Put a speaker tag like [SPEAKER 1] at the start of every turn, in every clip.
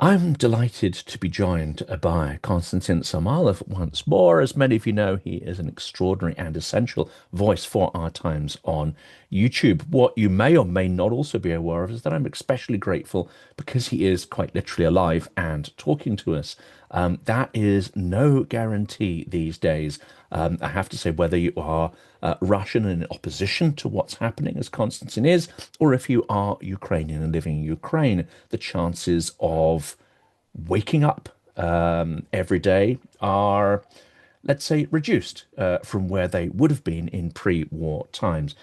[SPEAKER 1] I'm delighted to be joined by Konstantin Samoilov once more. As many of you know, he is an extraordinary and essential voice for our times on YouTube. What you may or may not also be aware of is that I'm especially grateful because he is quite literally alive and talking to us. That is no guarantee these days. I have to say, whether you are Russian and in opposition to what's happening, as Konstantin is, or if you are Ukrainian and living in Ukraine, the chances of waking up every day are, let's say, reduced from where they would have been in pre-war times.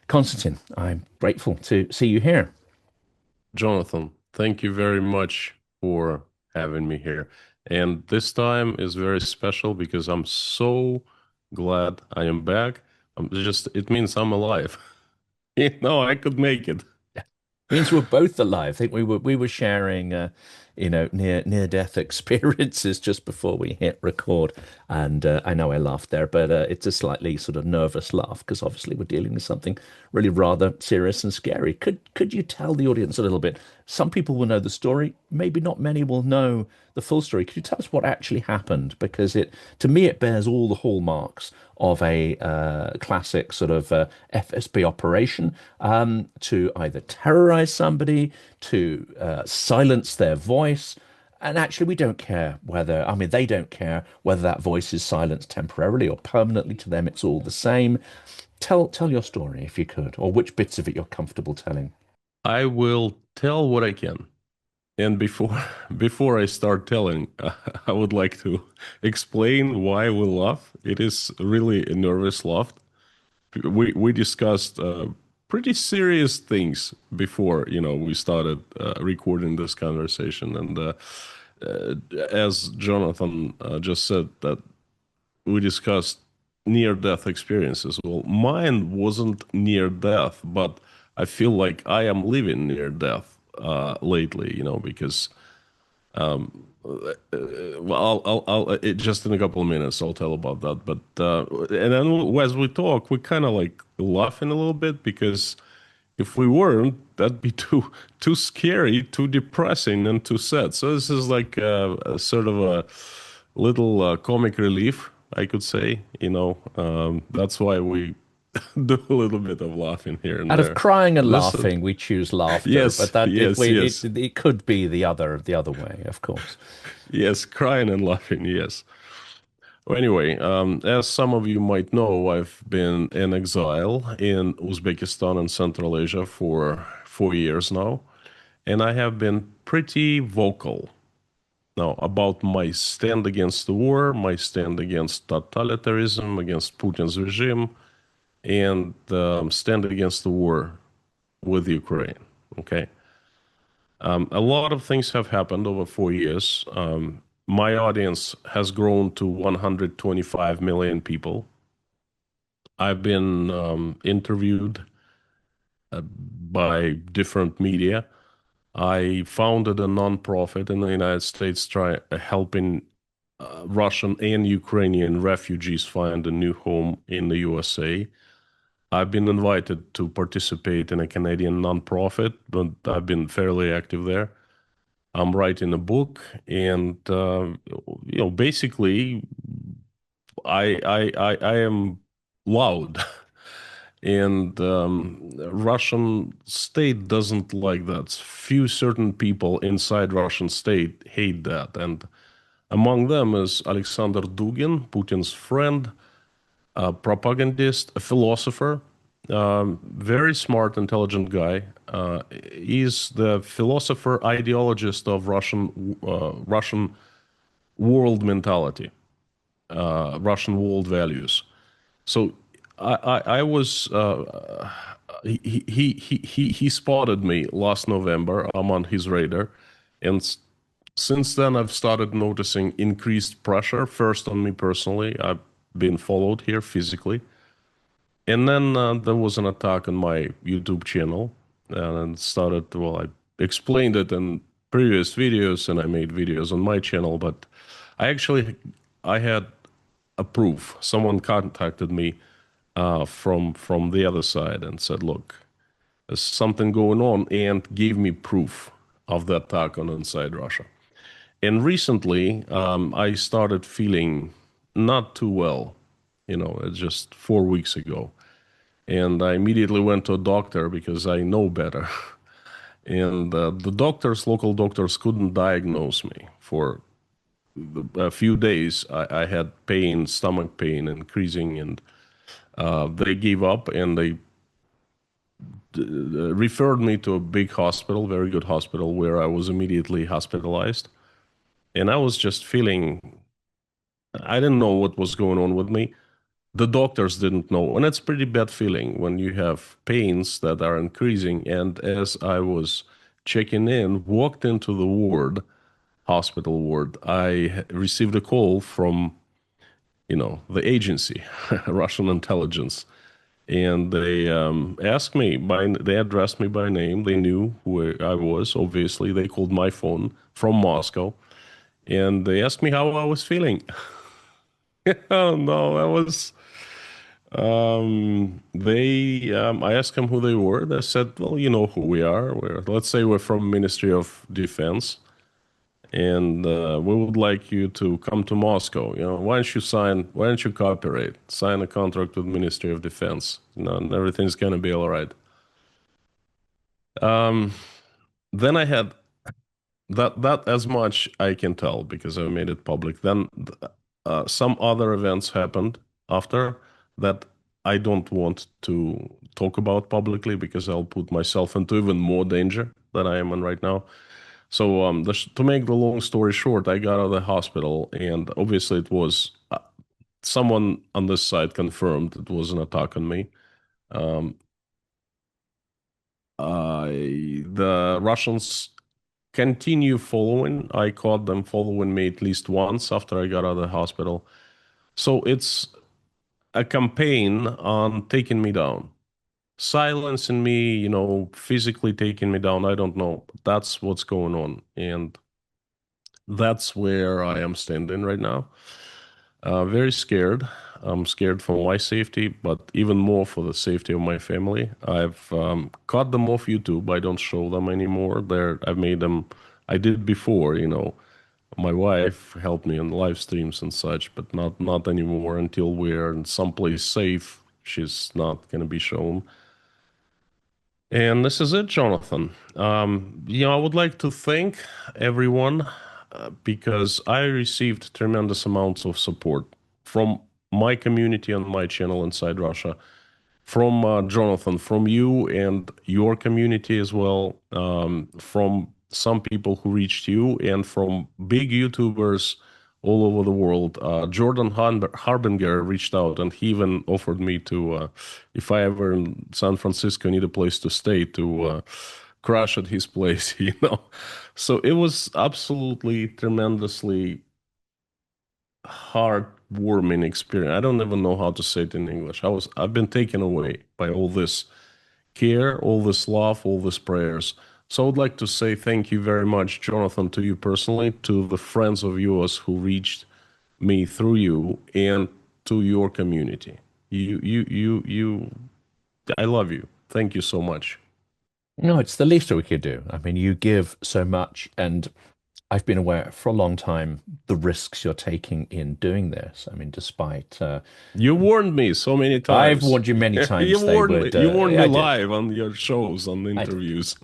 [SPEAKER 1] Konstantin, I'm grateful to see you here.
[SPEAKER 2] Jonathan, thank you very much for having me here. And this time is very special because I'm so glad I am back. It means I'm alive. I could make it.
[SPEAKER 1] Means we're both alive. I think we were sharing, near death experiences just before we hit record, and I know I laughed there, but it's a slightly sort of nervous laugh because obviously we're dealing with something really rather serious and scary. Could you tell the audience a little bit? Some people will know the story, maybe not many will know the full story. Could you tell us what actually happened? Because to me, it bears all the hallmarks of a classic sort of FSB operation to either terrorize somebody, to silence their voice. And actually, we don't care whether, I mean, they don't care whether that voice is silenced temporarily or permanently. To them, it's all the same. Tell your story if you could, or which bits of it you're comfortable telling.
[SPEAKER 2] I will tell what I can. And before before I start telling, I would like to explain why we laugh. It is really a nervous laugh. We discussed pretty serious things before we started recording this conversation, and uh, as Jonathan just said, that we discussed near death experiences. Well, mine wasn't near death, but I feel like I am living near death lately, because well, just in a couple of minutes, I'll tell about that. But and then as we talk, we kind of like laughing a little bit because if we weren't, that'd be too scary, too depressing, and too sad. So this is like a sort of a little comic relief, I could say. That's why we do a little bit of laughing here and
[SPEAKER 1] Out of
[SPEAKER 2] there.
[SPEAKER 1] crying and
[SPEAKER 2] Listen,
[SPEAKER 1] laughing, we choose laughter, but
[SPEAKER 2] yes,
[SPEAKER 1] that if
[SPEAKER 2] yes,
[SPEAKER 1] we
[SPEAKER 2] yes,
[SPEAKER 1] it could be the other way, of course.
[SPEAKER 2] yes, crying and laughing, yes. Well, anyway, as some of you might know, I've been in exile in Uzbekistan and Central Asia for 4 years now, and I have been pretty vocal now about my stand against the war, my stand against totalitarianism, against Putin's regime, and stand against the war with Ukraine. Okay. A lot of things have happened over 4 years. My audience has grown to 125 million people. I've been interviewed by different media. I founded a nonprofit in the United States helping Russian and Ukrainian refugees find a new home in the USA. I've been invited to participate in a Canadian nonprofit, but I've been fairly active there. I'm writing a book, and basically, I am loud, and Russian state doesn't like that. Few certain people inside Russian state hate that, and among them is Alexander Dugin, Putin's friend, a propagandist, a philosopher, very smart, intelligent guy. He's the philosopher, ideologist of Russian world mentality, Russian world values. So I was he spotted me last November. I'm on his radar, and since then I've started noticing increased pressure. First on me personally, I've been followed here physically, and then there was an attack on my YouTube channel, and started. Well, I explained it in previous videos, and I made videos on my channel, but I had a proof. Someone contacted me from the other side and said, "Look, there's something going on," and gave me proof of the attack on inside Russia. And recently, I started feeling not too well, it's just 4 weeks ago. And I immediately went to a doctor because I know better. And the local doctors couldn't diagnose me. For a few days, I had pain, stomach pain increasing, and they gave up and they referred me to a big hospital, very good hospital, where I was immediately hospitalized. And I was just feeling, I didn't know what was going on with me. The doctors didn't know. And it's a pretty bad feeling when you have pains that are increasing. And as I was checking in, walked into the ward, hospital ward, I received a call from, the agency, Russian intelligence. And they they addressed me by name. They knew who I was, obviously. They called my phone from Moscow. And they asked me how I was feeling. Oh no, that was I asked them who they were. They said, well, you know who we are. Let's say we're from Ministry of Defense, and we would like you to come to Moscow. Why don't you cooperate? Sign a contract with Ministry of Defense. And everything's gonna be all right. Um, then I had that as much I can tell because I made it public. Then some other events happened after that I don't want to talk about publicly because I'll put myself into even more danger than I am in right now. So to make the long story short, I got out of the hospital, and obviously it was someone on this side confirmed it was an attack on me. Um, the Russians continue following. I caught them following me at least once after I got out of the hospital. So it's a campaign on taking me down, silencing me, physically taking me down. I don't know. That's what's going on. And that's where I am standing right now. Very scared. I'm scared for my safety, but even more for the safety of my family. I've cut them off YouTube. I don't show them anymore. I've made them. I did before, My wife helped me on live streams and such, but not anymore until we're in someplace safe. She's not going to be shown. And this is it, Jonathan. I would like to thank everyone because I received tremendous amounts of support from my community on my channel inside Russia, from Jonathan, from you and your community as well, from some people who reached you, and from big YouTubers all over the world. Jordan Harbinger reached out, and he even offered me to, if I ever in San Francisco need a place to stay, to crash at his place. So it was absolutely tremendously heartwarming experience. I don't even know how to say it in English. I've been taken away by all this care, all this love, all these prayers. So I would like to say thank you very much, Jonathan, to you personally, to the friends of yours who reached me through you, and to your community. I love you. Thank you so much.
[SPEAKER 1] No, it's the least we could do. I mean, you give so much, and I've been aware for a long time the risks you're taking in doing this. I mean, despite
[SPEAKER 2] You warned me so many
[SPEAKER 1] I've
[SPEAKER 2] times.
[SPEAKER 1] warned you many
[SPEAKER 2] You
[SPEAKER 1] times they
[SPEAKER 2] warned me.
[SPEAKER 1] would.
[SPEAKER 2] You warned me
[SPEAKER 1] I did.
[SPEAKER 2] live on your shows, on the
[SPEAKER 1] I did.
[SPEAKER 2] interviews.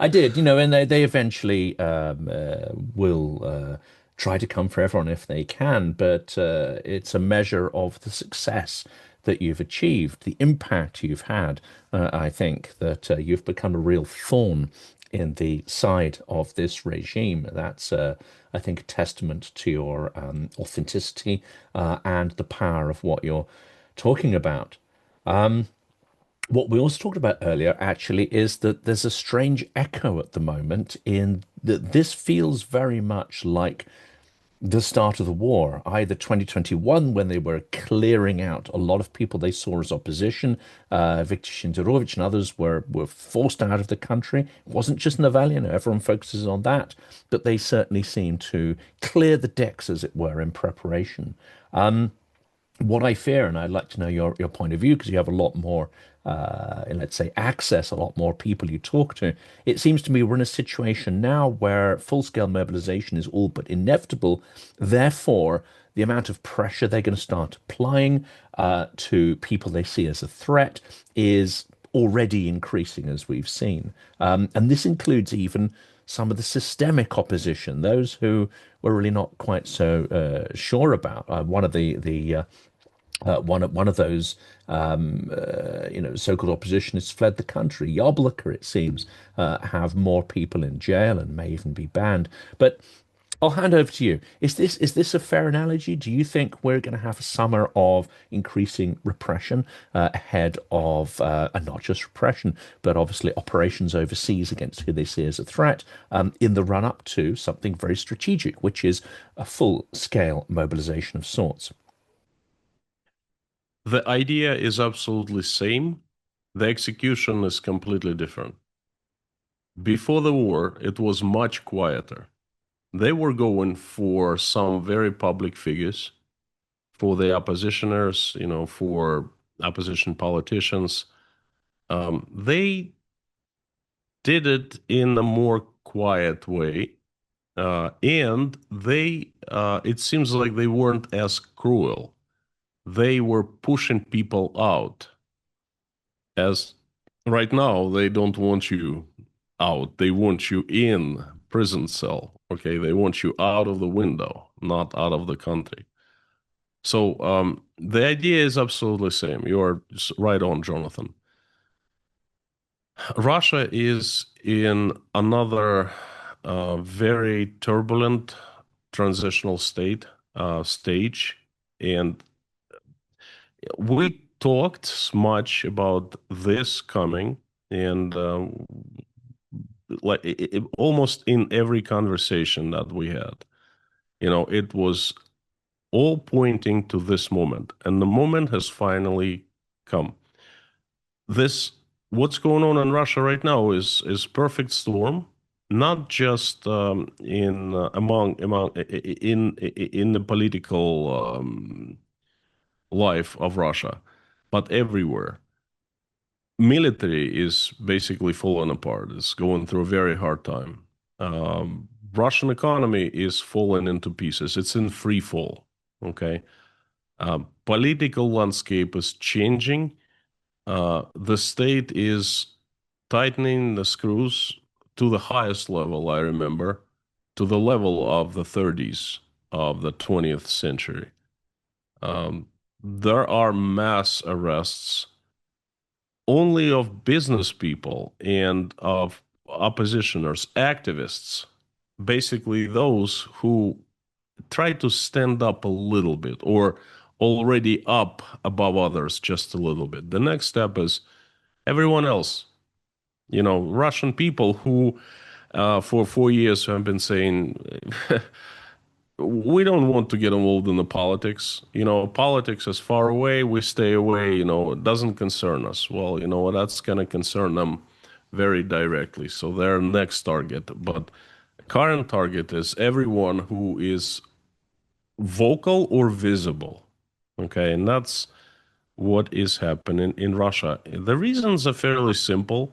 [SPEAKER 1] I did. And they eventually will try to come for everyone if they can, but it's a measure of the success that you've achieved, the impact you've had. I think that you've become a real thorn in the side of this regime. That's, I think, a testament to your authenticity and the power of what you're talking about. What we also talked about earlier actually is that there's a strange echo at the moment in that this feels very much like the start of the war, either 2021 when they were clearing out a lot of people they saw as opposition. Viktor Shenderovich and others were forced out of the country. It wasn't just Navalny, everyone focuses on that, but they certainly seem to clear the decks, as it were, in preparation. What I fear, and I'd like to know your point of view because you have a lot more let's say, access a lot more people you talk to. It seems to me we're in a situation now where full-scale mobilization is all but inevitable. Therefore, the amount of pressure they're going to start applying to people they see as a threat is already increasing, as we've seen. And this includes even some of the systemic opposition, those who were really not quite so sure about. One of one of those so-called oppositionists fled the country. Yabloko, it seems, have more people in jail and may even be banned. But I'll hand over to you. Is this a fair analogy? Do you think we're going to have a summer of increasing repression ahead of, and not just repression, but obviously operations overseas against who they see as a threat in the run-up to something very strategic, which is a full-scale mobilization of sorts?
[SPEAKER 2] The idea is absolutely same. The execution is completely different. Before the war, it was much quieter. They were going for some very public figures, for the oppositioners, for opposition politicians. They did it in a more quiet way, and it seems like they weren't as cruel. They were pushing people out. As right now, they don't want you out. They want you in prison cell. Okay, they want you out of the window, not out of the country. So the idea is absolutely the same. You are right on, Jonathan. Russia is in another very turbulent transitional stage, and we talked much about this coming, and almost in every conversation that we had, it was all pointing to this moment, and the moment has finally come. This What's going on in Russia right now is perfect storm, not just in among in the political life of Russia, but everywhere. Military is basically falling apart. It's going through a very hard time. Russian economy is falling into pieces. It's in free fall. Okay. Political landscape is changing. The state is tightening the screws to the highest level, I remember, to the level of the 30s of the 20th century. There are mass arrests only of business people and of oppositioners, activists, basically those who try to stand up a little bit or already up above others just a little bit. The next step is everyone else, Russian people who for 4 years have been saying, we don't want to get involved in the politics. Politics is far away. We stay away. It doesn't concern us. Well, that's going to concern them very directly. So their next target. But current target is everyone who is vocal or visible. Okay. And that's what is happening in Russia. The reasons are fairly simple.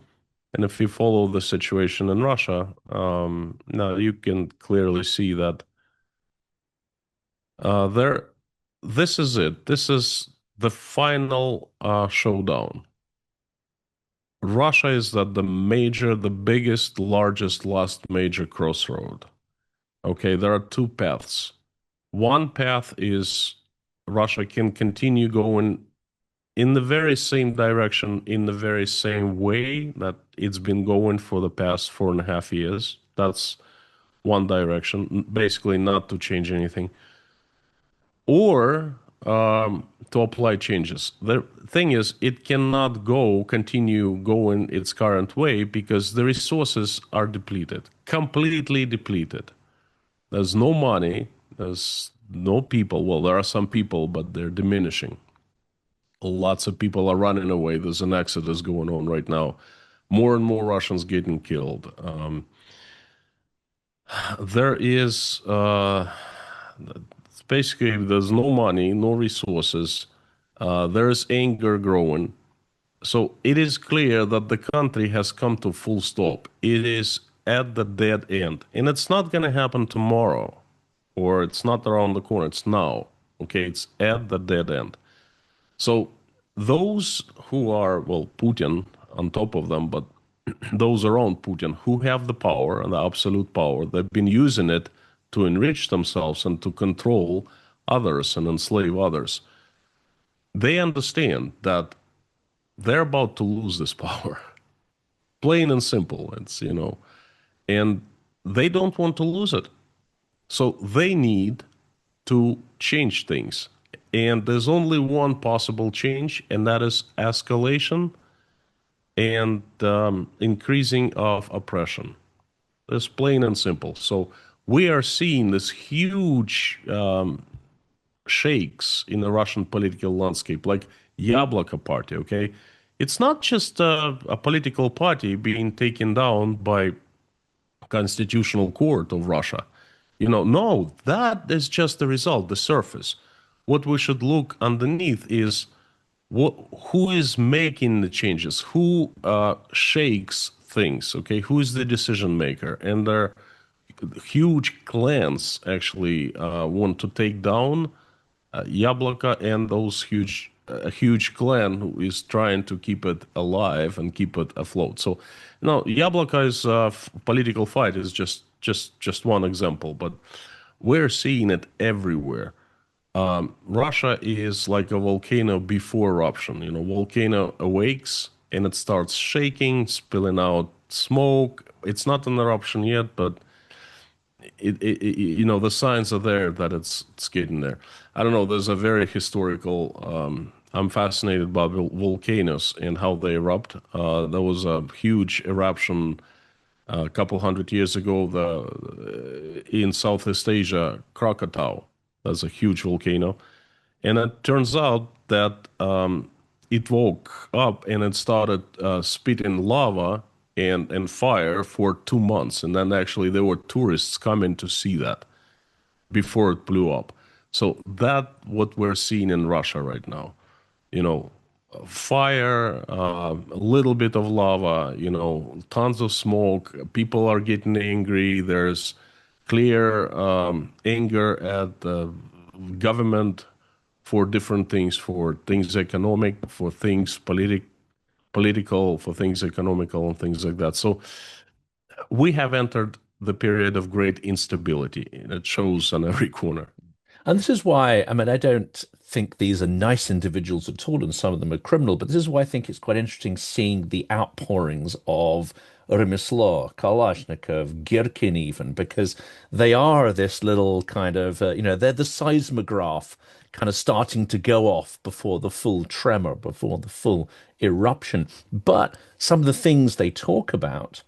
[SPEAKER 2] And if you follow the situation in Russia, now you can clearly see that there, this is it. This is the final showdown. Russia is at the biggest, largest, last major crossroad. Okay, there are two paths. One path is Russia can continue going in the very same direction, in the very same way that it's been going for the past 4.5 years. That's one direction, basically not to change anything, or to apply changes. The thing is, it cannot continue going its current way because the resources are depleted, completely depleted. There's no money, there's no people. Well, there are some people, but they're diminishing. Lots of people are running away. There's an exodus going on right now. More and more Russians getting killed. There is basically there's no money, no resources. There's anger growing. So it is clear that the country has come to full stop. It is at the dead end. And it's not going to happen tomorrow, or it's not around the corner. It's now. Okay, it's at the dead end. So those who are, well, Putin on top of them, but those around Putin who have the power and the absolute power, they've been using it to enrich themselves and to control others and enslave others. They understand that they're about to lose this power. Plain and simple. And they don't want to lose it. So they need to change things. And there's only one possible change, and that is escalation and increasing of oppression. It's plain and simple. So we are seeing this huge shakes in the Russian political landscape, like Yabloko party, okay? It's not just a political party being taken down by Constitutional Court of Russia. No, that is just the result, the surface. What we should look underneath is who is making the changes, who shakes things, okay? Who is the decision maker? And there are huge clans actually want to take down Yabloko, and those a huge clan who is trying to keep it alive and keep it afloat. So, Yabloko political fight is just one example, but we're seeing it everywhere. Russia is like a volcano before eruption. Volcano awakes and it starts shaking, spilling out smoke. It's not an eruption yet, but the signs are there that it's getting there. I don't know. There's a very historical. I'm fascinated by volcanoes and how they erupt. There was a huge eruption a couple hundred years ago. In Southeast Asia, Krakatoa. That's a huge volcano, and it turns out that it woke up and it started spitting lava and fire for 2 months. And then actually there were tourists coming to see that before it blew up. So that what we're seeing in Russia right now, fire, a little bit of lava, tons of smoke. People are getting angry. There's clear anger at the government for different things, for things economic, for things political, for things economical, and things like that. So we have entered the period of great instability. It shows on every corner.
[SPEAKER 1] And this is why, I mean, I don't think these are nice individuals at all, and some of them are criminal, but this is why I think it's quite interesting seeing the outpourings of Remeslo, Kalashnikov, Girkin even, because they are this little kind of, they're the seismograph kind of starting to go off before the full tremor, before the full eruption. But some of the things they talk about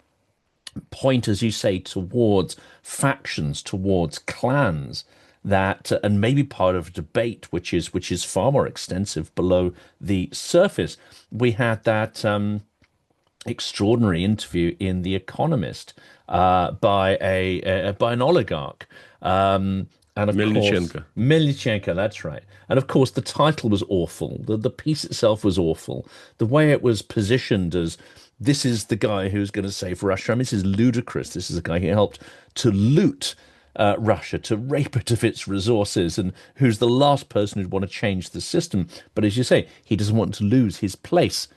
[SPEAKER 1] point, as you say, towards factions, towards clans that, and maybe part of a debate which is far more extensive below the surface. We had that extraordinary interview in The Economist by an oligarch. And of course,
[SPEAKER 2] Melnichenko.
[SPEAKER 1] Melnichenko, that's right. And of course, the title was awful. The piece itself was awful. The way it was positioned as this is the guy who's going to save Russia. I mean, this is ludicrous. This is the guy who helped to loot Russia, to rape it of its resources, and who's the last person who'd want to change the system. But as you say, he doesn't want to lose his place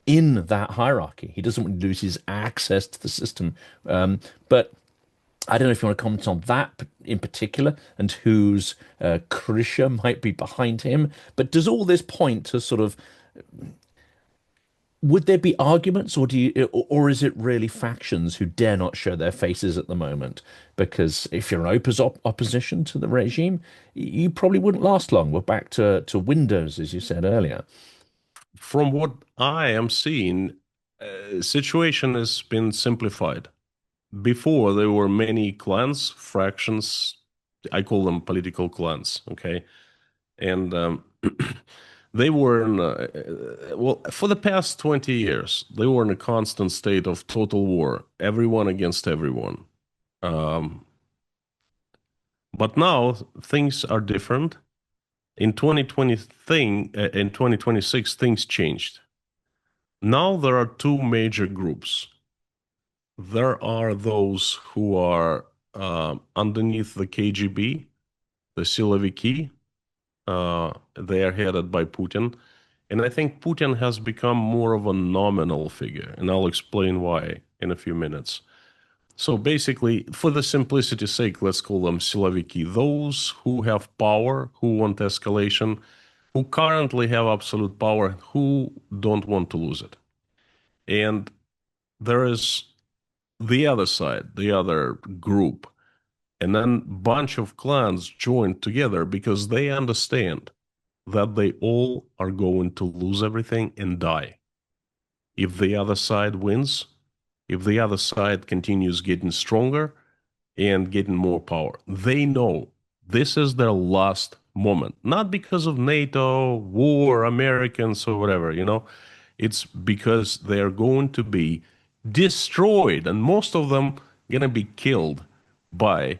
[SPEAKER 1] in that hierarchy. He doesn't want to lose his access to the system. But I don't know if you want to comment on that in particular and whose Khrushchev might be behind him. But does all this point to sort of, would there be arguments, or is it really factions who dare not show their faces at the moment? Because if you're an opposition to the regime, you probably wouldn't last long. We're back to Windows, as you said earlier.
[SPEAKER 2] From what I am seeing, situation has been simplified. Before, there were many clans, fractions. I call them political clans, okay? And they were well, for the past 20 years, they were in a constant state of total war, everyone against everyone. Um, but now things are different. In 2026, things changed. Now there are two major groups. There are those who are underneath the KGB, the Siloviki. They are headed by Putin. And I think Putin has become more of a nominal figure, and I'll explain why in a few minutes. So basically, for the simplicity's sake, let's call them Siloviki, those who have power, who want escalation, who currently have absolute power, who don't want to lose it. And there is the other side, the other group, and then bunch of clans joined together because they understand that they all are going to lose everything and die. If the other side wins, if the other side continues getting stronger and getting more power, they know this is their last moment. Not because of NATO, war, Americans, or whatever, it's because they're going to be destroyed, and most of them gonna be killed by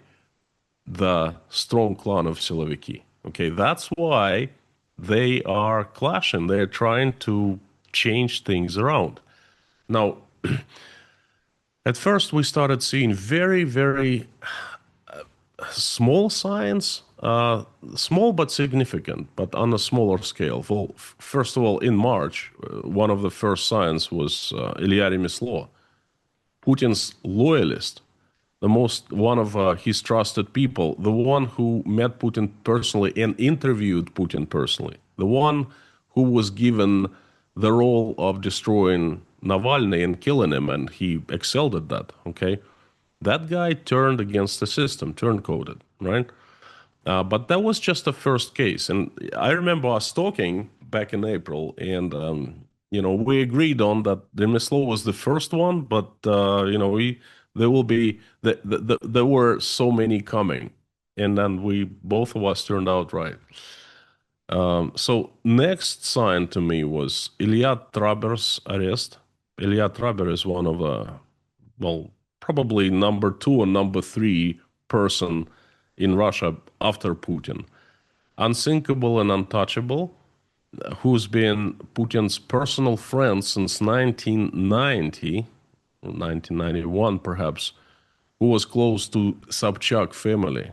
[SPEAKER 2] the strong clan of Siloviki. Okay, that's why they are clashing. They're trying to change things around. Now, at first we started seeing very, very small signs, small but significant, but on a smaller scale. Well, first of all, in March, one of the first signs was Ilya Remeslo, Putin's loyalist, one of his trusted people, the one who met Putin personally and interviewed Putin personally, the one who was given the role of destroying Navalny and killing him, and he excelled at that, okay? That guy turned against the system, turncoated, right? But that was just the first case. And I remember us talking back in April, and we agreed on that Demeslo was the first one, but there will be there were so many coming, and then we both of us turned out right. So next sign to me was Ilya Traber's arrest. Ilya Traber is one of the, well, probably number two or number three person in Russia after Putin. Unsinkable and untouchable, who's been Putin's personal friend since 1990, or 1991 perhaps, who was close to Sobchak family.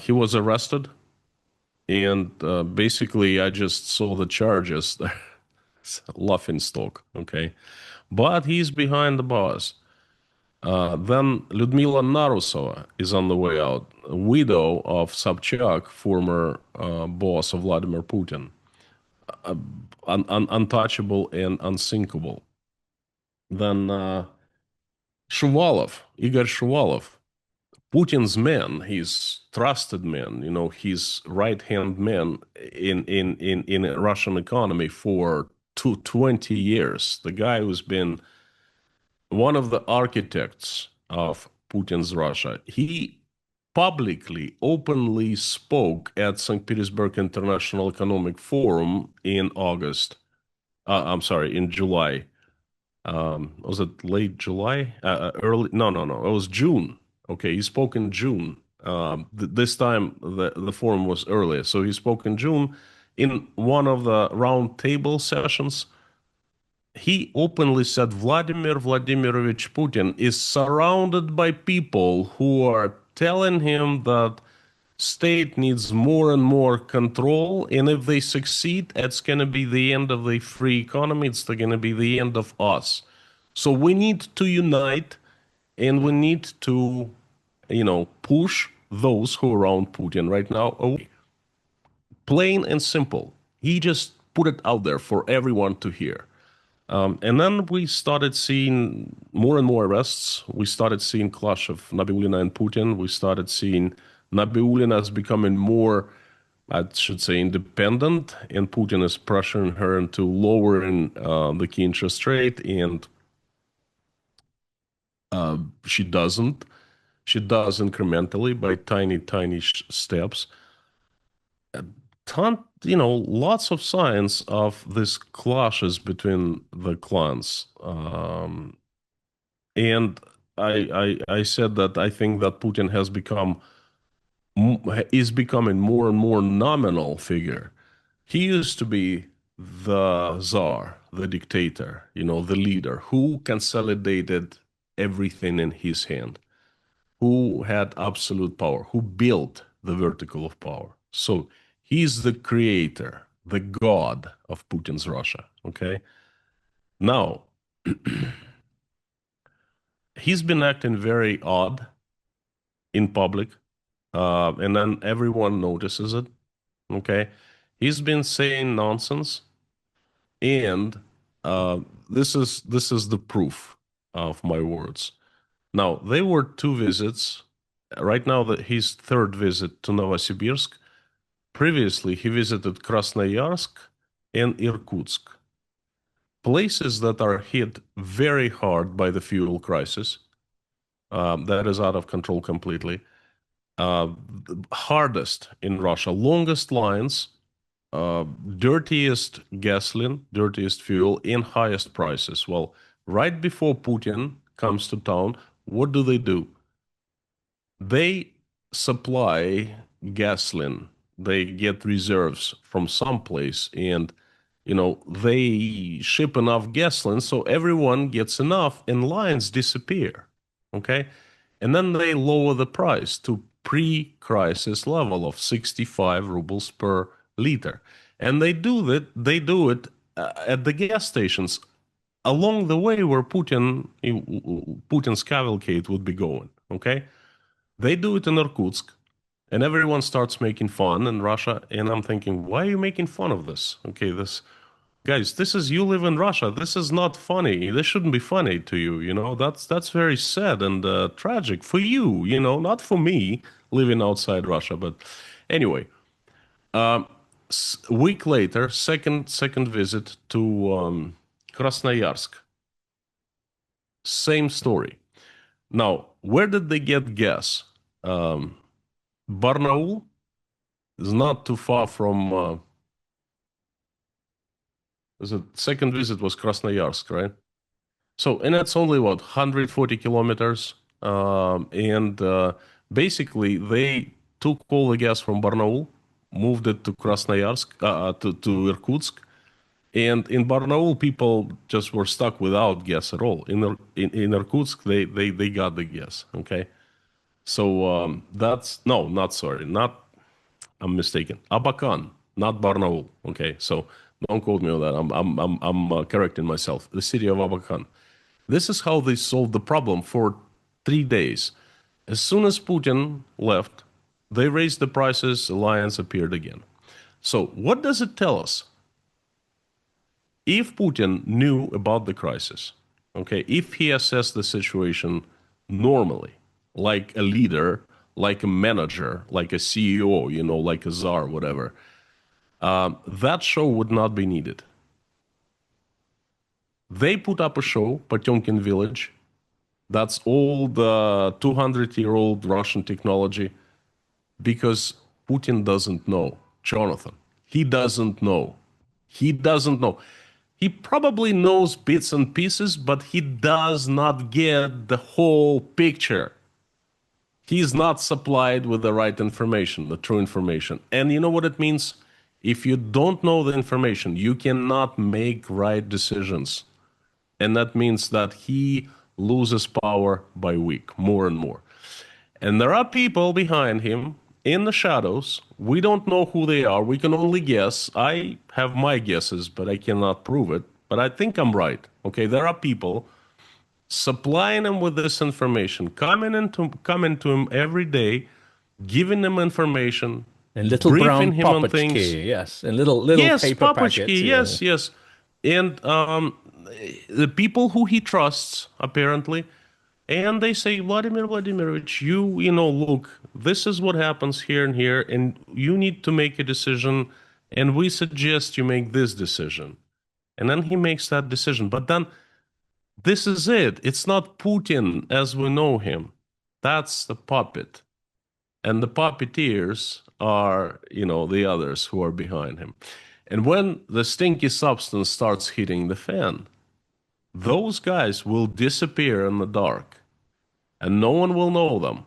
[SPEAKER 2] He was arrested, and basically I just saw the charges. Laughing stock, okay? But he's behind the bars. Then Lyudmila Narusova is on the way out, widow of Sobchak, former boss of Vladimir Putin, untouchable and unsinkable. Then Shuvalov, Igor Shuvalov, Putin's man, his trusted man, his right-hand man in Russian economy for 20 years. The guy who's been one of the architects of Putin's Russia. He publicly, openly spoke at St. Petersburg International Economic Forum in in July. Was it late July? Early? No. It was June. Okay, he spoke in June. This time the forum was earlier. So he spoke in June in one of the round table sessions. He openly said Vladimir Vladimirovich Putin is surrounded by people who are telling him that state needs more and more control, and if they succeed, it's going to be the end of the free economy. It's going to be the end of us. So we need to unite, and we need to, push those who are around Putin right now away. Plain and simple. He just put it out there for everyone to hear. And then we started seeing more and more arrests. We started seeing clash of Nabiullina and Putin. We started seeing Nabiullina as becoming more, I should say, independent, and Putin is pressuring her into lowering the key interest rate, and she doesn't. She does incrementally by tiny, tiny steps. Lots of signs of these clashes between the clans. And I said that I think that Putin is becoming more and more nominal figure. He used to be the czar, the dictator, the leader, who consolidated everything in his hand, who had absolute power, who built the vertical of power. So he's the creator, the god of Putin's Russia, okay? Now, he's been acting very odd in public, and then everyone notices it, okay? He's been saying nonsense, and this is the proof of my words. Now, there were two visits. Right now, his third visit to Novosibirsk. Previously, he visited Krasnoyarsk and Irkutsk, places that are hit very hard by the fuel crisis. That is out of control completely. Hardest in Russia, longest lines, dirtiest gasoline, dirtiest fuel, and highest prices. Well, right before Putin comes to town, what do? They supply gasoline. They get reserves from someplace, and they ship enough gasoline so everyone gets enough, and lines disappear. Okay, and then they lower the price to pre-crisis level of 65 rubles per liter, and they do that. They do it at the gas stations along the way where Putin's cavalcade would be going. Okay. They do it in Irkutsk, and everyone starts making fun in Russia. And I'm thinking, why are you making fun of this? Okay, guys, you live in Russia. This is not funny. This shouldn't be funny to you. That's very sad and tragic for you. Not for me living outside Russia. But anyway, week later, second visit to Krasnoyarsk. Same story. Now, where did they get gas? Barnaul is not too far from. The second visit was Krasnoyarsk, right? So, and it's only 140 kilometers, and basically they took all the gas from Barnaul, moved it to Krasnoyarsk, to Irkutsk, and in Barnaul people just were stuck without gas at all. In Irkutsk they got the gas, okay. So that's I'm mistaken. Abakan, not Barnaul. Okay, so don't quote me on that. I'm correcting myself. The city of Abakan. This is how they solved the problem for 3 days. As soon as Putin left, they raised the prices. Alliance appeared again. So what does it tell us? If Putin knew about the crisis, okay, if he assessed the situation normally, like a leader, like a manager, like a CEO, like a czar, whatever, that show would not be needed. They put up a show, Potemkin Village. That's old 200-year-old Russian technology, because Putin doesn't know, Jonathan. He doesn't know. He doesn't know. He probably knows bits and pieces, but he does not get the whole picture. He's not supplied with the right information, the true information. And you know what it means? If you don't know the information, you cannot make right decisions. And that means that he loses power by week, more and more. And there are people behind him in the shadows. We don't know who they are. We can only guess. I have my guesses, but I cannot prove it. But I think I'm right. Okay, there are people supplying him with this information, coming to him every day, giving him information,
[SPEAKER 1] And little
[SPEAKER 2] briefing
[SPEAKER 1] brown
[SPEAKER 2] him on
[SPEAKER 1] puppet
[SPEAKER 2] things.
[SPEAKER 1] key, yes, and little
[SPEAKER 2] Yes,
[SPEAKER 1] paper packets.
[SPEAKER 2] Papuchki, yes, yes. And the people who he trusts, apparently, and they say, Vladimir Vladimirovich, look, this is what happens here and here, and you need to make a decision, and we suggest you make this decision. And then he makes that decision. But then this is it. It's not Putin as we know him. That's the puppet. And the puppeteers are, the others who are behind him. And when the stinky substance starts hitting the fan, those guys will disappear in the dark, and no one will know them.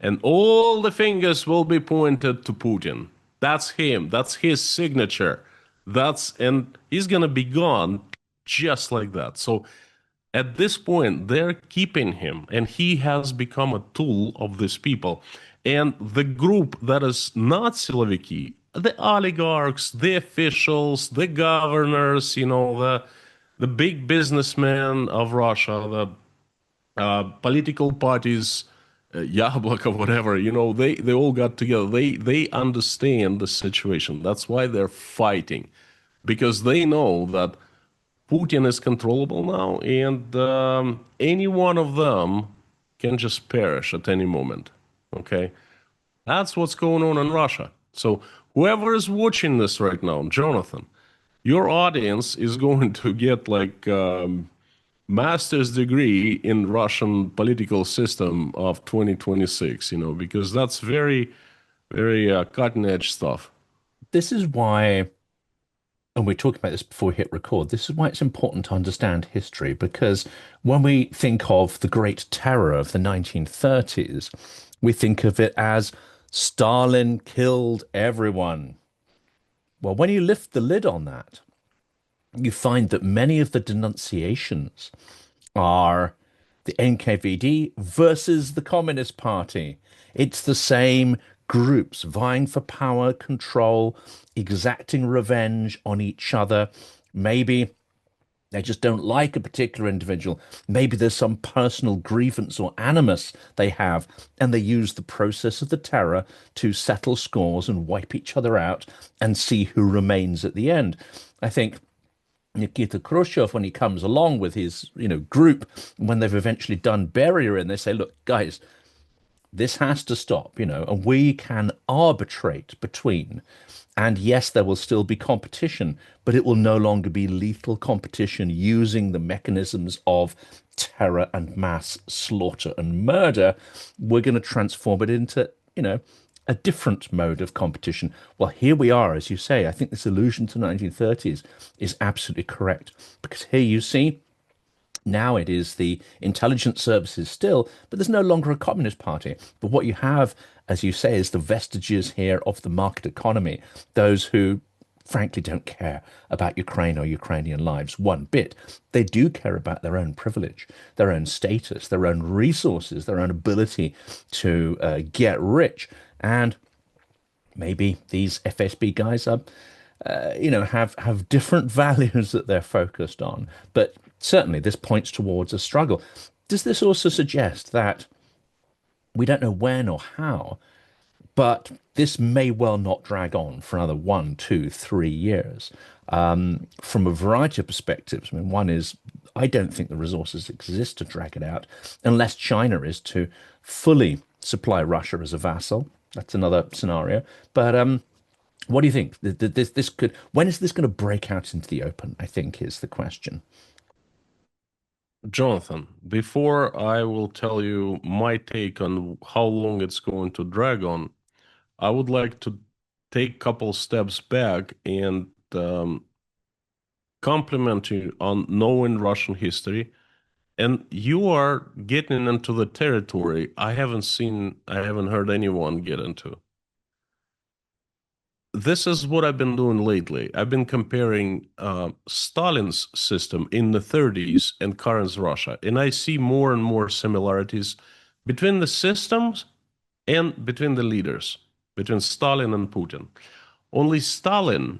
[SPEAKER 2] And all the fingers will be pointed to Putin. That's him. That's his signature. And he's going to be gone just like that. So at this point, they're keeping him, and he has become a tool of these people. And the group that is not Siloviki, the oligarchs, the officials, the governors, the big businessmen of Russia, the political parties, Yabloko, whatever, they all got together. They understand the situation. That's why they're fighting, because they know that Putin is controllable now, and any one of them can just perish at any moment. Okay, that's what's going on in Russia. So whoever is watching this right now, Jonathan, your audience is going to get like master's degree in Russian political system of 2026. Because that's very, very cutting edge stuff.
[SPEAKER 1] This is why, and we talked about this before we hit record, this is why it's important to understand history, because when we think of the Great Terror of the 1930s, we think of it as Stalin killed everyone. Well, when you lift the lid on that, you find that many of the denunciations are the NKVD versus the Communist Party. It's the same groups vying for power, control, exacting revenge on each other. Maybe they just don't like a particular individual. Maybe there's some personal grievance or animus they have, and they use the process of the terror to settle scores and wipe each other out and see who remains at the end. I think Nikita Khrushchev, when he comes along with his, group, when they've eventually done Beria, and they say, look, guys, this has to stop, and we can arbitrate between. And yes, there will still be competition, but it will no longer be lethal competition using the mechanisms of terror and mass slaughter and murder. We're going to transform it into, a different mode of competition. Well, here we are, as you say. I think this allusion to the 1930s is absolutely correct, because here you see now it is the intelligence services still, but there's no longer a communist party. But what you have, as you say, is the vestiges here of the market economy, those who frankly don't care about Ukraine or Ukrainian lives one bit. They do care about their own privilege, their own status, their own resources, their own ability to get rich. And maybe these FSB guys are, have different values that they're focused on. But certainly this points towards a struggle. Does this also suggest that we don't know when or how, but this may well not drag on for another 1, 2, 3 years? From a variety of perspectives. I mean, one is I don't think the resources exist to drag it out unless China is to fully supply Russia as a vassal. That's another scenario. But what do you think? This could. When is this going to break out into the open? I think is the question.
[SPEAKER 2] Jonathan, before I will tell you my take on how long it's going to drag on, I would like to take a couple steps back and compliment you on knowing Russian history. And you are getting into the territory I haven't heard anyone get into. This is what I've been doing lately. I've been comparing Stalin's system in the 30s and current Russia, and I see more and more similarities between the systems and between the leaders, between Stalin and Putin. Only Stalin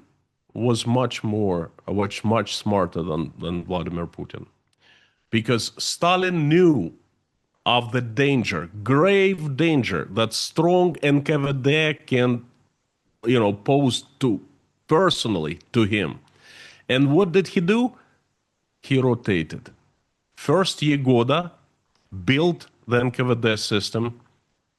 [SPEAKER 2] was much smarter than Vladimir Putin, because Stalin knew of the danger, grave danger that strong NKVD can posed to personally to him. And what did he do? He rotated. First, Yegoda built the NKVD system.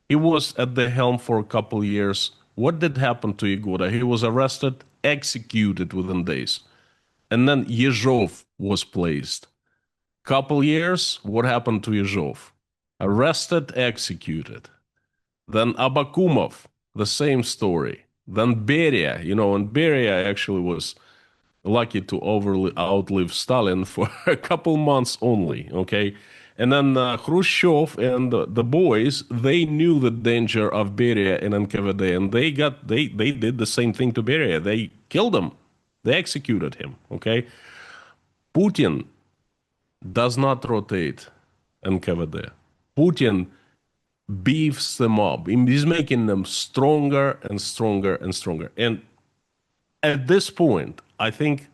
[SPEAKER 2] He was at the helm for a couple years. What did happen to Yegoda? He was arrested, executed within days. And then Yezhov was placed. Couple years, what happened to Yezhov? Arrested, executed. Then Abakumov, the same story. Then Beria, and Beria actually was lucky to outlive Stalin for a couple months only, okay? And then Khrushchev and the boys, they knew the danger of Beria and NKVD, and they did the same thing to Beria. They killed him. They executed him, okay? Putin does not rotate NKVD. Putin beefs them up. He's making them stronger and stronger and stronger. And at this point, I think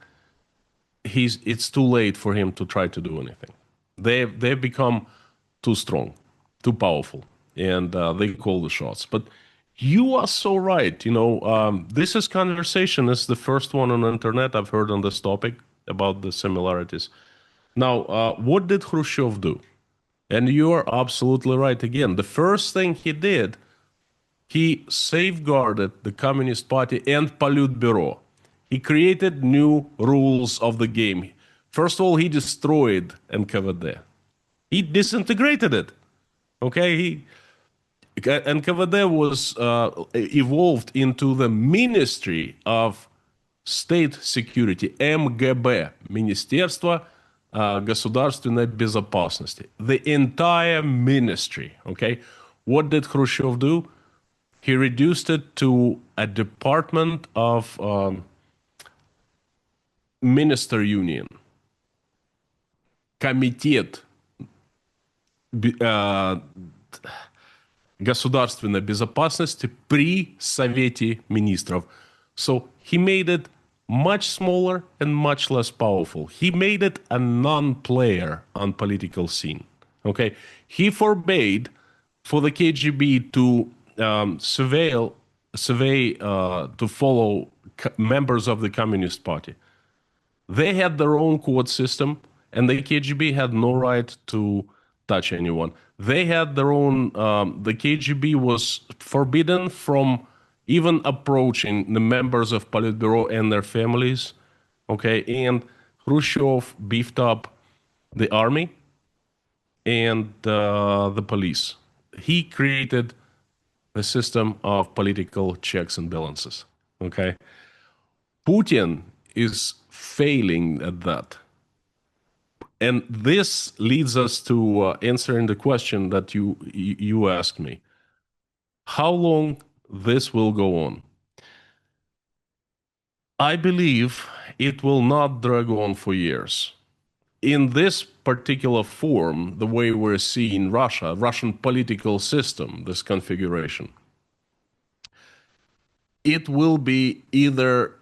[SPEAKER 2] it's too late for him to try to do anything. They've become too strong, too powerful, and they call the shots. But you are so right. This is conversation is the first one on the internet I've heard on this topic about the similarities. Now, what did Khrushchev do? And you are absolutely right again. The first thing he did, he safeguarded the Communist Party and Politburo. He created new rules of the game. First of all, he destroyed NKVD. He disintegrated it. Okay, NKVD was evolved into the Ministry of State Security, МГБ, Министерство государственной безопасности. The entire ministry, okay? What did Khrushchev do? He reduced it to a department of Minister Union. Комитет государственной безопасности при Совете Министров. So he made it much smaller and much less powerful. He made it a non-player on political scene. Okay, he forbade for the KGB to to follow members of the Communist Party. They had their own court system, and the KGB had no right to touch anyone. They had their own. The KGB was forbidden from even approaching the members of Politburo and their families, okay? And Khrushchev beefed up the army and the police. He created a system of political checks and balances, okay? Putin is failing at that. And this leads us to answering the question that you asked me. How long this will go on? I believe it will not drag on for years. In this particular form, the way we're seeing Russian political system, this configuration, it will be either,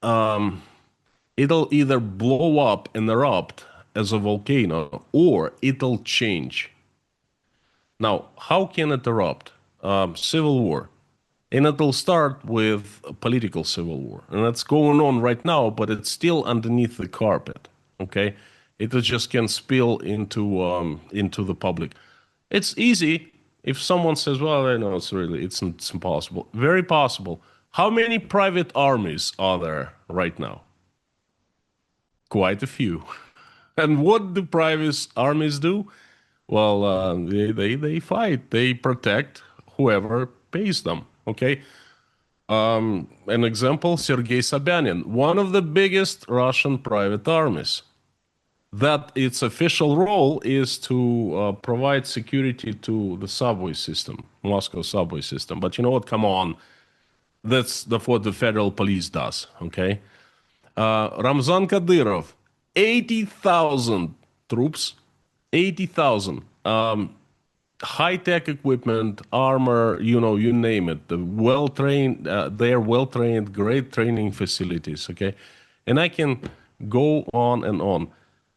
[SPEAKER 2] it'll either blow up and erupt as a volcano, or it'll change. Now, how can it erupt? Civil war. And it'll start with a political civil war. And that's going on right now, but it's still underneath the carpet, okay? It just can spill into the public. It's easy if someone says, well, I know it's impossible. Very possible. How many private armies are there right now? Quite a few. And what do private armies do? Well, they fight. They protect whoever pays them. Okay. An example, Sergei Sobyanin, one of the biggest Russian private armies. That its official role is to provide security to the subway system, Moscow subway system. But you know what? Come on. That's what the federal police does. Okay. Ramzan Kadyrov, 80,000 troops, 80,000. High-tech equipment, armor, you name it. They're well-trained, great training facilities, okay? And I can go on and on.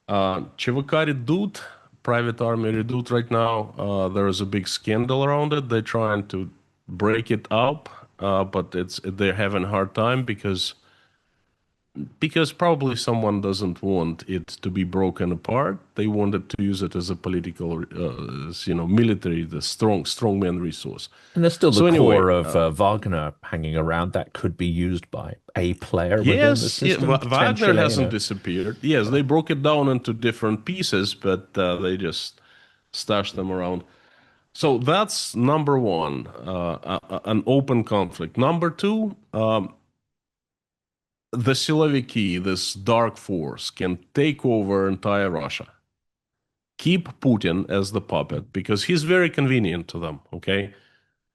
[SPEAKER 2] ЧВК Redut, private army Redut right now, there is a big scandal around it. They're trying to break it up, but they're having a hard time because probably someone doesn't want it to be broken apart. They wanted to use it as a political, military, the strongman resource.
[SPEAKER 1] And there's still the core of Wagner hanging around that could be used by a player within the system.
[SPEAKER 2] Yes, Wagner hasn't disappeared. Yes, they broke it down into different pieces, but they just stashed them around. So that's number one, an open conflict. Number two, the Siloviki, this dark force, can take over entire Russia. Keep Putin as the puppet because he's very convenient to them, okay?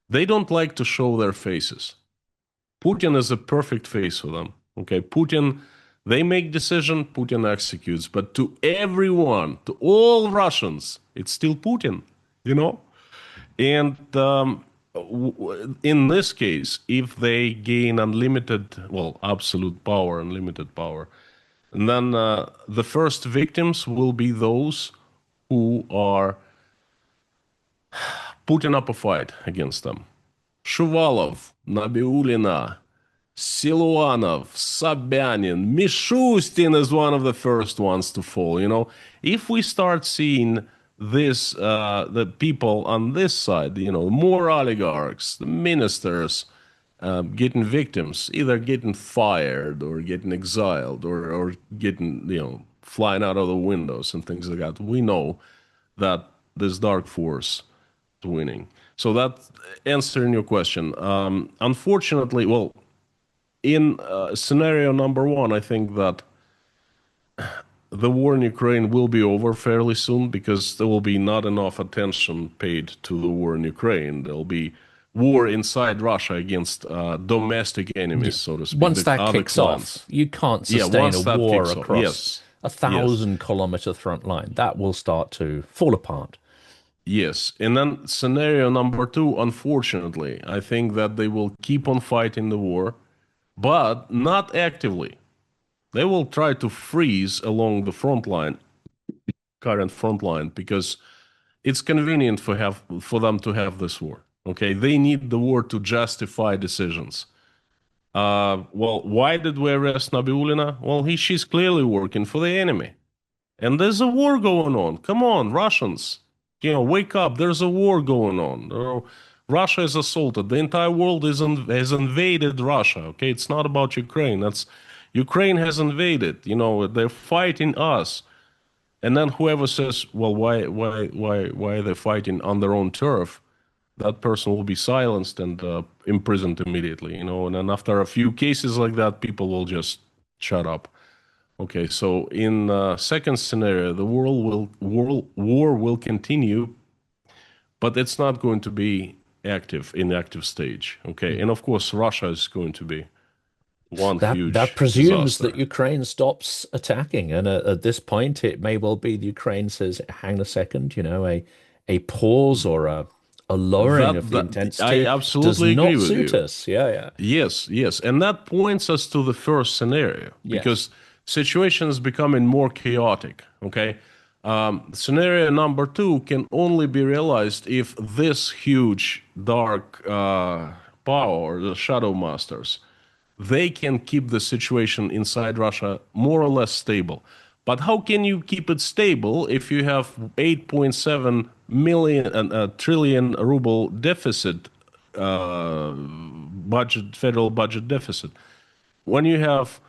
[SPEAKER 2] They don't like to show their faces. Putin is a perfect face for them, okay? Putin They make decision, Putin executes. But to everyone, to all Russians, it's still Putin, you know? And in this case, if they gain unlimited, well, absolute power, unlimited power, and then the first victims will be those who are putting up a fight against them. Shuvalov, Nabiulina, Siluanov, Sobyanin, Mishustin is one of the first ones to fall. You know, if we start seeing this, the people on this side, you know, more oligarchs, the ministers, getting victims, either getting fired or getting exiled or getting, you know, flying out of the windows and things like that, we know that this dark force is winning. So that answering your question, unfortunately, well, in scenario number one, I think that the war in Ukraine will be over fairly soon because there will be not enough attention paid to the war in Ukraine. There'll be war inside Russia against domestic enemies, so to speak,
[SPEAKER 1] Once
[SPEAKER 2] the
[SPEAKER 1] that
[SPEAKER 2] other
[SPEAKER 1] kicks
[SPEAKER 2] clans.
[SPEAKER 1] off, you can't
[SPEAKER 2] Yeah,
[SPEAKER 1] sustain a
[SPEAKER 2] once that
[SPEAKER 1] war
[SPEAKER 2] kicks off,
[SPEAKER 1] across
[SPEAKER 2] yes,
[SPEAKER 1] a
[SPEAKER 2] yes,
[SPEAKER 1] 1,000 kilometer front line. That will start to fall apart.
[SPEAKER 2] yes. And then scenario number two, unfortunately, I think that they will keep on fighting the war, but not actively. They will try to freeze along the front line, current front line, because it's convenient for them to have this war. Okay, they need the war to justify decisions. Well, why did we arrest Nabiulina? Well, she's clearly working for the enemy, and there's a war going on. Come on, Russians, you know, wake up! There's a war going on. Russia is assaulted. The entire world has invaded Russia. Okay, it's not about Ukraine. That's Ukraine has invaded. You know, they're fighting us. And then whoever says, "Well, why are they fighting on their own turf?" That person will be silenced and imprisoned immediately. You know, and then after a few cases like that, people will just shut up. Okay, so in second scenario, the war will continue, but it's not going to be active stage. Okay, and of course, Russia is going to be one
[SPEAKER 1] That
[SPEAKER 2] huge
[SPEAKER 1] presumes that
[SPEAKER 2] disaster.
[SPEAKER 1] Ukraine stops attacking, and at this point, it may well be the Ukraine says, "Hang a second, you know, a pause or a lowering of the
[SPEAKER 2] That I
[SPEAKER 1] intensity does
[SPEAKER 2] absolutely agree
[SPEAKER 1] not
[SPEAKER 2] with
[SPEAKER 1] suit
[SPEAKER 2] you.
[SPEAKER 1] us." Yeah, yeah,
[SPEAKER 2] Yes, yes, and that points us to the first scenario
[SPEAKER 1] yes.
[SPEAKER 2] because situation is becoming more chaotic. Okay, scenario number two can only be realized if this huge dark power, the shadow masters, they can keep the situation inside Russia more or less stable. But how can you keep it stable if you have 8.7 million trillion ruble deficit, budget, federal budget deficit, when you have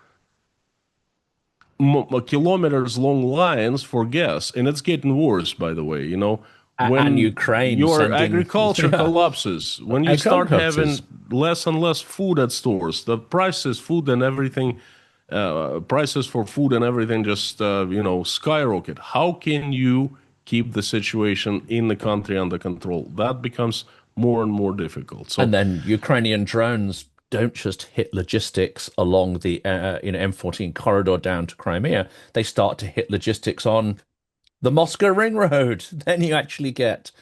[SPEAKER 2] kilometers long lines for gas, and it's getting worse, by the way, you know,
[SPEAKER 1] And
[SPEAKER 2] when
[SPEAKER 1] Ukraine
[SPEAKER 2] your
[SPEAKER 1] sending,
[SPEAKER 2] agriculture
[SPEAKER 1] yeah,
[SPEAKER 2] collapses, when you start
[SPEAKER 1] agricultures.
[SPEAKER 2] having less and less food at stores, the prices, food and everything, prices for food and everything just, you know, skyrocket. How can you keep the situation in the country under control? That becomes more and more difficult. So
[SPEAKER 1] And then Ukrainian drones don't just hit logistics along the M14 corridor down to Crimea. They start to hit logistics on the Moscow Ring Road. Then you actually get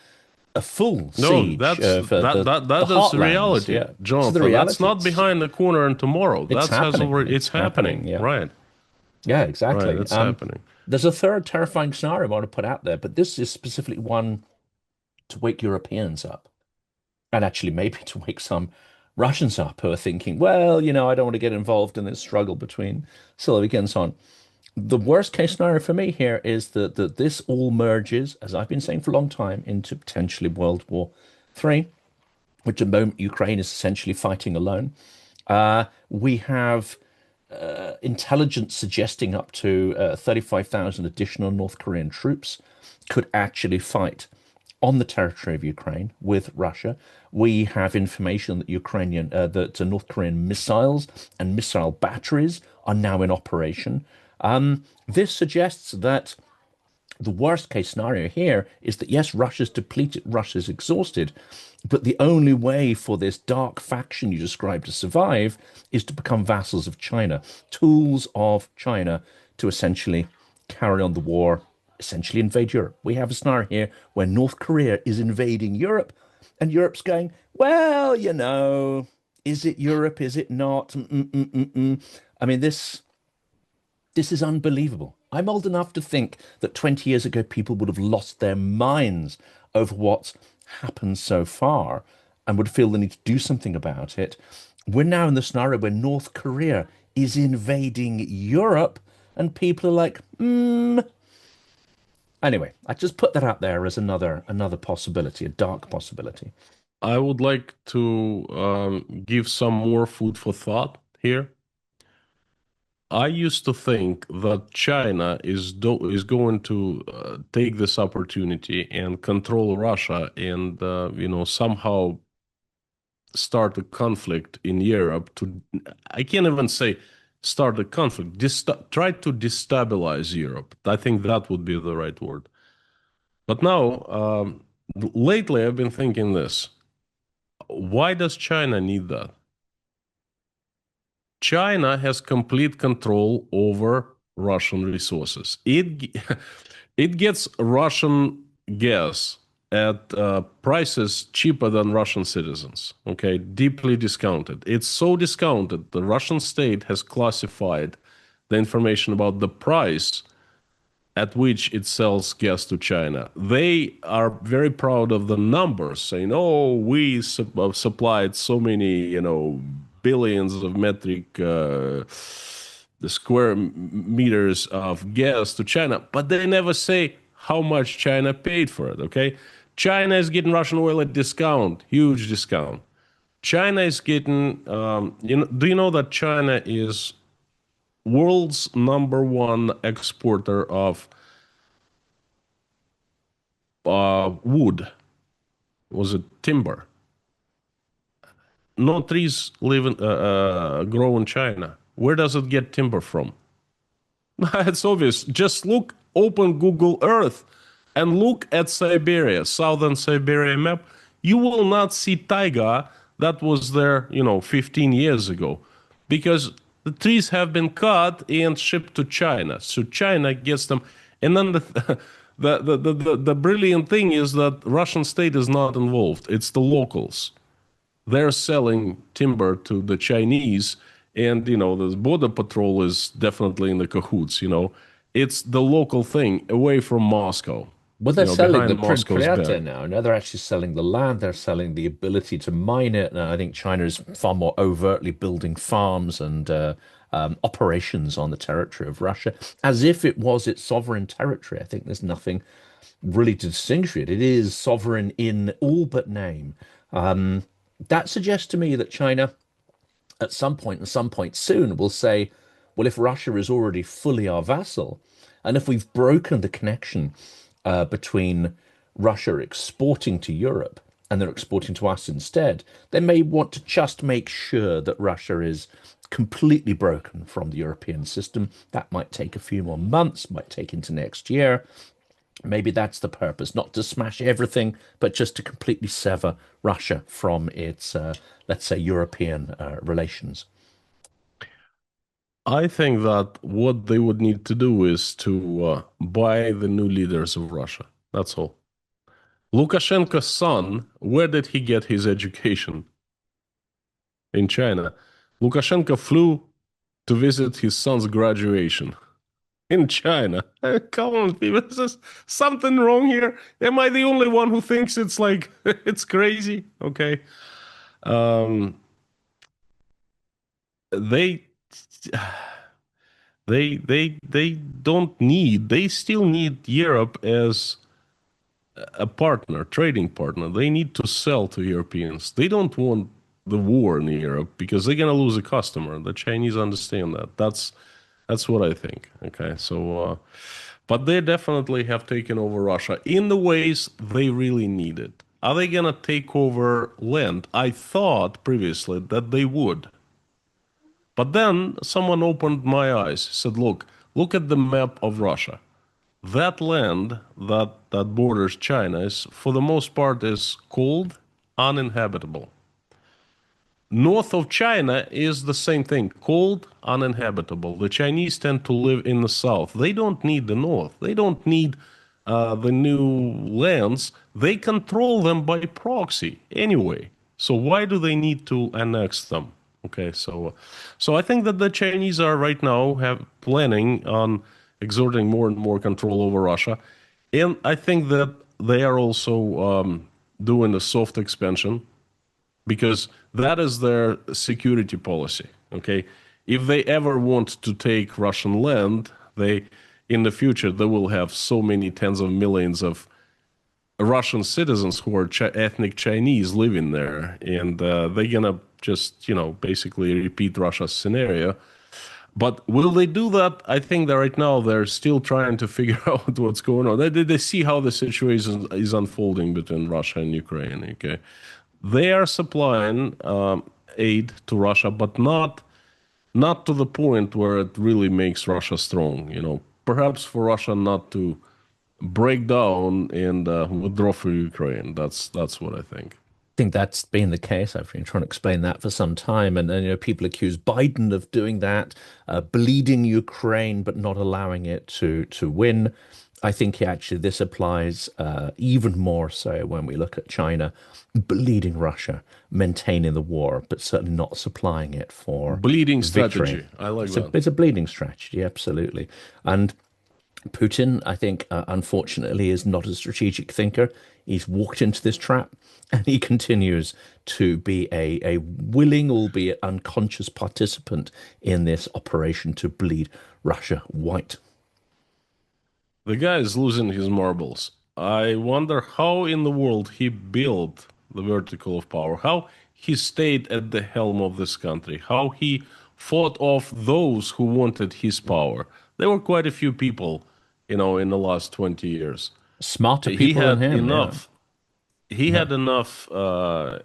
[SPEAKER 1] a full
[SPEAKER 2] no,
[SPEAKER 1] siege of the
[SPEAKER 2] that is the
[SPEAKER 1] heartlands.
[SPEAKER 2] reality,
[SPEAKER 1] Yeah, this is the
[SPEAKER 2] Jonathan. That's
[SPEAKER 1] reality.
[SPEAKER 2] not behind the corner and tomorrow.
[SPEAKER 1] It's
[SPEAKER 2] That's has
[SPEAKER 1] happening.
[SPEAKER 2] already
[SPEAKER 1] It's
[SPEAKER 2] it's
[SPEAKER 1] happening.
[SPEAKER 2] happening.
[SPEAKER 1] Yeah,
[SPEAKER 2] Right,
[SPEAKER 1] yeah,
[SPEAKER 2] right.
[SPEAKER 1] exactly.
[SPEAKER 2] It's happening.
[SPEAKER 1] There's a third terrifying scenario I want to put out there, but this is specifically one to wake Europeans up. And actually maybe to wake some Russians up who are thinking, well, you know, I don't want to get involved in this struggle between Siloviki and so on. The worst case scenario for me here is that this all merges, as I've been saying for a long time, into potentially World War III, which at the moment Ukraine is essentially fighting alone. We have intelligence suggesting up to 35,000 additional North Korean troops could actually fight on the territory of Ukraine with Russia. We have information that that North Korean missiles and missile batteries are now in operation. This suggests that The worst case scenario here is that yes, Russia's depleted, Russia's exhausted, but the only way for this dark faction you described to survive is to become vassals of China, tools of China to essentially carry on the war, essentially invade Europe. We have a scenario here where North Korea is invading Europe, and Europe's going, well, is it Europe? Is it not? I mean, this is unbelievable. I'm old enough to think that 20 years ago people would have lost their minds over what's happened so far and would feel the need to do something about it. We're now in the scenario where North Korea is invading Europe and people are like, Anyway, I just put that out there as another possibility, a dark possibility.
[SPEAKER 2] I would like to give some more food for thought here. I used to think that China is going to take this opportunity and control Russia and somehow start a conflict in Europe to, I can't even say start a conflict, try to destabilize Europe. I think that would be the right word. But now, lately I've been thinking this. Why does China need that? China has complete control over Russian resources. It gets Russian gas at prices cheaper than Russian citizens, okay? Deeply discounted. It's so discounted, the Russian state has classified the information about the price at which it sells gas to China. They are very proud of the numbers, saying, oh, we supplied so many, billions of metric the square meters of gas to China, but they never say how much China paid for it, okay? China is getting Russian oil at discount, huge discount. China is getting, do you know that China is world's #1 exporter of wood? Was it timber? No trees grow in China. Where does it get timber from? It's obvious. Just open Google Earth and look at Siberia, southern Siberia map. You will not see taiga that was there, 15 years ago, because the trees have been cut and shipped to China. So China gets them. And then the brilliant thing is that Russian state is not involved. It's the locals. They're selling timber to the Chinese, and the border patrol is definitely in the cahoots. It's the local thing away from Moscow.
[SPEAKER 1] Well, they're selling the
[SPEAKER 2] behind Moscow's
[SPEAKER 1] proprietary
[SPEAKER 2] back.
[SPEAKER 1] now. Now they're actually selling the land. They're selling the ability to mine it. And I think China is far more overtly building farms and operations on the territory of Russia, as if it was its sovereign territory. I think there's nothing really to distinguish it. It is sovereign in all but name. That suggests to me that China, at some point and some point soon, will say, well, if Russia is already fully our vassal, and if we've broken the connection between Russia exporting to Europe and they're exporting to us instead, they may want to just make sure that Russia is completely broken from the European system. That might take a few more months, might take into next year. Maybe that's the purpose, not to smash everything, but just to completely sever Russia from its, let's say, European relations.
[SPEAKER 2] I think that what they would need to do is to buy the new leaders of Russia. That's all. Lukashenko's son, where did he get his education? In China. Lukashenko flew to visit his son's graduation in China. Come on, people, is something wrong here? Am I the only one who thinks it's like it's crazy? Okay. Um, they they don't need. They still need Europe as a partner, trading partner. They need to sell to Europeans. They don't want the war in Europe because they're gonna lose a customer. The Chinese understand that. That's what I think. Okay, so but they definitely have taken over Russia in the ways they really need it. Are they gonna take over land? I thought previously that they would. But then someone opened my eyes, said, look at the map of Russia. that land that borders China is, for the most part, is cold, uninhabitable. North of China is the same thing, cold, uninhabitable. The Chinese tend to live in the south. They don't need the north. They don't need the new lands. They control them by proxy anyway. So why do they need to annex them? Okay, so I think that the Chinese are right now have planning on exerting more and more control over Russia, and I think that they are also doing a soft expansion because that is their security policy. Okay, if they ever want to take Russian land, they in the future they will have so many tens of millions of Russian citizens who are ethnic Chinese living there, and they're gonna just basically repeat Russia's scenario. But will they do that? I think that right now they're still trying to figure out what's going on. They see how the situation is unfolding between Russia and Ukraine. Okay, they are supplying aid to Russia, but not to the point where it really makes Russia strong. Perhaps for Russia not to break down and withdraw from Ukraine. That's what I think.
[SPEAKER 1] Think that's been the case. I've been trying to explain that for some time, and people accuse Biden of doing that, bleeding Ukraine, but not allowing it to win. I think actually this applies even more so when we look at China bleeding Russia, maintaining the war, but certainly not supplying it for
[SPEAKER 2] Bleeding
[SPEAKER 1] victory.
[SPEAKER 2] strategy. I like
[SPEAKER 1] It's a,
[SPEAKER 2] that.
[SPEAKER 1] it's a bleeding strategy, absolutely. And Putin, I think, unfortunately, is not a strategic thinker. He's walked into this trap and he continues to be a willing, albeit unconscious participant in this operation to bleed Russia white.
[SPEAKER 2] The guy is losing his marbles. I wonder how in the world he built the vertical of power, how he stayed at the helm of this country, how he fought off those who wanted his power. There were quite a few people, in the last 20 years.
[SPEAKER 1] Smarter
[SPEAKER 2] He
[SPEAKER 1] people than
[SPEAKER 2] had
[SPEAKER 1] him, yeah.
[SPEAKER 2] enough. He
[SPEAKER 1] No,
[SPEAKER 2] had enough. No,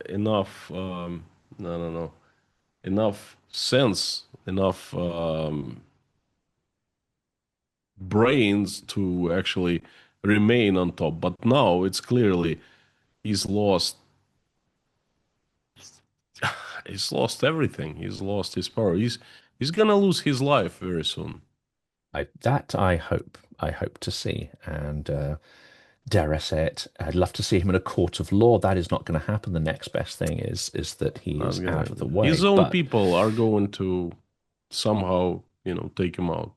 [SPEAKER 2] no, no. Enough sense, enough brains to actually remain on top. But now it's clearly he's lost. He's lost everything. He's lost his power. He's gonna lose his life very soon.
[SPEAKER 1] I hope to see. And dare I say it, I'd love to see him in a court of law. That is not going to happen. The next best thing is that he
[SPEAKER 2] Not
[SPEAKER 1] is
[SPEAKER 2] gonna.
[SPEAKER 1] out of the
[SPEAKER 2] His
[SPEAKER 1] way.
[SPEAKER 2] own
[SPEAKER 1] But
[SPEAKER 2] people are going to somehow, take him out.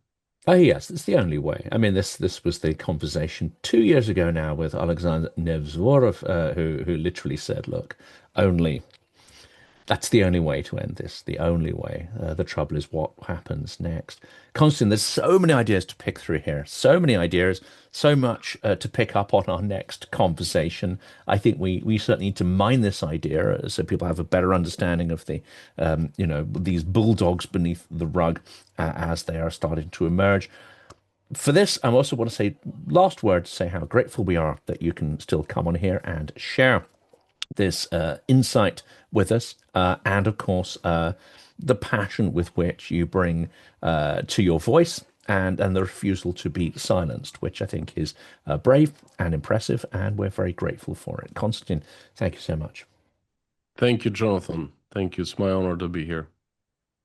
[SPEAKER 1] oh yes, it's the only way. I mean, this was the conversation 2 years ago now with Alexander Nevzorov, who literally said, "Look, only that's the only way to end this. The only way. The trouble is what happens next." Konstantin, there's so many ideas to pick through here. So many ideas. So much to pick up on our next conversation. I think we certainly need to mine this idea so people have a better understanding of these bulldogs beneath the rug as they are starting to emerge. For this, I also want to say last word to say how grateful we are that you can still come on here and share this insight with us, and of course, the passion with which you bring to your voice and the refusal to be silenced, which I think is brave and impressive, and we're very grateful for it. Konstantin, thank you so much.
[SPEAKER 2] Thank you, Jonathan. Thank you. It's my honor to be here.